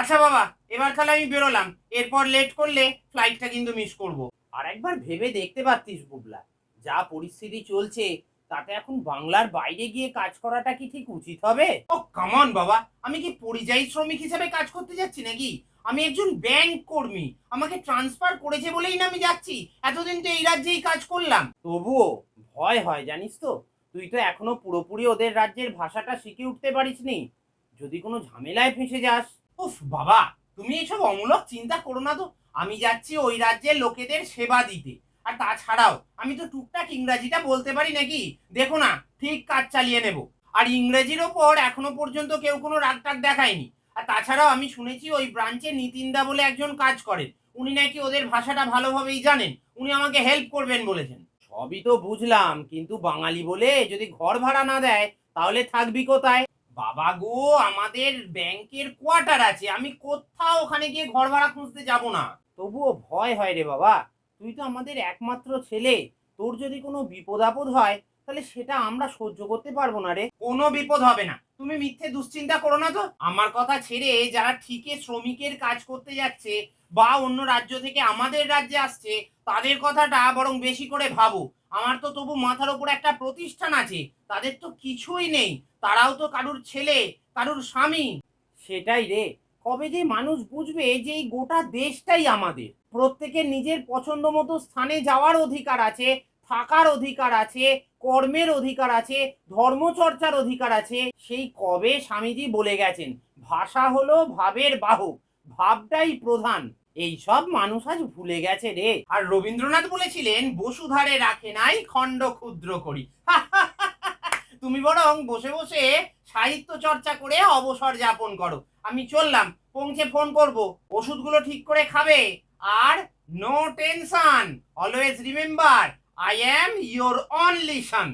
আচ্ছা বাবা, এবার তাহলে আমি বেরোলাম। এরপর লেট করলে ফ্লাইটটা কিন্তু মিস করব। আর একবার ভেবে দেখতে পারতিস বুবলা, যা পরিস্থিতি চলছে তাতে এখন বাংলার বাইরে গিয়ে কাজ করাটা কি ঠিক উচিত হবে? ও কামন বাবা, আমি কি পরিযায়ী শ্রমিক হিসেবে কাজ করতে যাচ্ছি নাকি? আমি একজন ব্যাংক কর্মী। আমাকে ট্রান্সফার করেছে বলেই না আমি যাচ্ছি। এতদিন তো এই রাজ্যেই কাজ করলাম। তবুও ভয় হয় জানিস তো। তুই তো এখনো পুরোপুরি ওদের রাজ্যের ভাষাটা শিখে উঠতে পারিসনি। যদি কোনো ঝামেলায় ফেঁসে যাস। উফ বাবা, তুমি এসব অমূলক চিন্তা করো না তো। আমি যাচ্ছি ওই রাজ্যের লোকেদের সেবা দিতে। আর তাছাড়াও আমি তো টুকটাক ইংরাজিটা বলতে পারি নাকি। দেখো না, ঠিক কাজ চালিয়ে নেব। আর ইংরেজির ওপর এখনো পর্যন্ত কেউ কোনো রাগ টাগ দেখায়নি। আর তাছাড়াও আমি শুনেছি ওই ব্রাঞ্চে নিতিনদা বলে একজন কাজ করেন। উনি নাকি ওদের ভাষাটা ভালোভাবেই জানেন। উনি আমাকে হেল্প করবেন বলেছেন। সবই তো বুঝলাম, কিন্তু বাঙালি বলে যদি ঘর ভাড়া না দেয় তাহলে থাকবি কোথায়? বাবা গো, আমাদের ব্যাংকের কোয়ার্টার আছে। আমি কোথাও ওখানে গিয়ে ঘর ভাড়া খুঁজতে যাব না। তবুও ভয় হয় রে বাবা। তুই তো আমাদের একমাত্র ছেলে। তোর যদি কোনো বিপদ আপদ হয় তাহলে সেটা আমরা সহ্য করতে পারবো না রে। কোনো বিপদ হবে না, তুমি মিথ্যে দুশ্চিন্তা করো না তো। আমার কথা ছেড়ে যারা ঠিকই শ্রমিকের কাজ করতে যাচ্ছে বা অন্য রাজ্য থেকে আমাদের রাজ্যে আসছে, তাদের কথাটা বরং বেশি করে ভাবো। আমার তো তবু মাথার উপর একটা প্রতিষ্ঠান আছে। তাদের তো কিছুই নেই। তারাও তো কারুর ছেলে, কারুর স্বামী। সেটাই রে। কবে যে মানুষ বুঝবে যে এই গোটা দেশটাই আমাদের। প্রত্যেকের নিজের পছন্দ মতো স্থানে যাওয়ার অধিকার আছে, থাকার অধিকার আছে, কর্মের অধিকার আছে, ধর্মচর্চার অধিকার আছে। সেই কবে স্বামীজি বলে গেছেন, ভাষা হলো ভাবের বাহক, ভাবটাই প্রধান। এই সব মানুষ আজ ভুলে গেছে রে। আর রবীন্দ্রনাথ বলেছিলেন, বসুধারে রাখে নাই খণ্ড ক্ষুদ্র করি। তুমি বরং বসে বসে সাহিত্য চর্চা করে অবসর যাপন করো। আমি চললাম, পৌঁছে ফোন করব। ওষুধগুলো ঠিক করে খাবে। আর no tension, always remember, I am your only Son.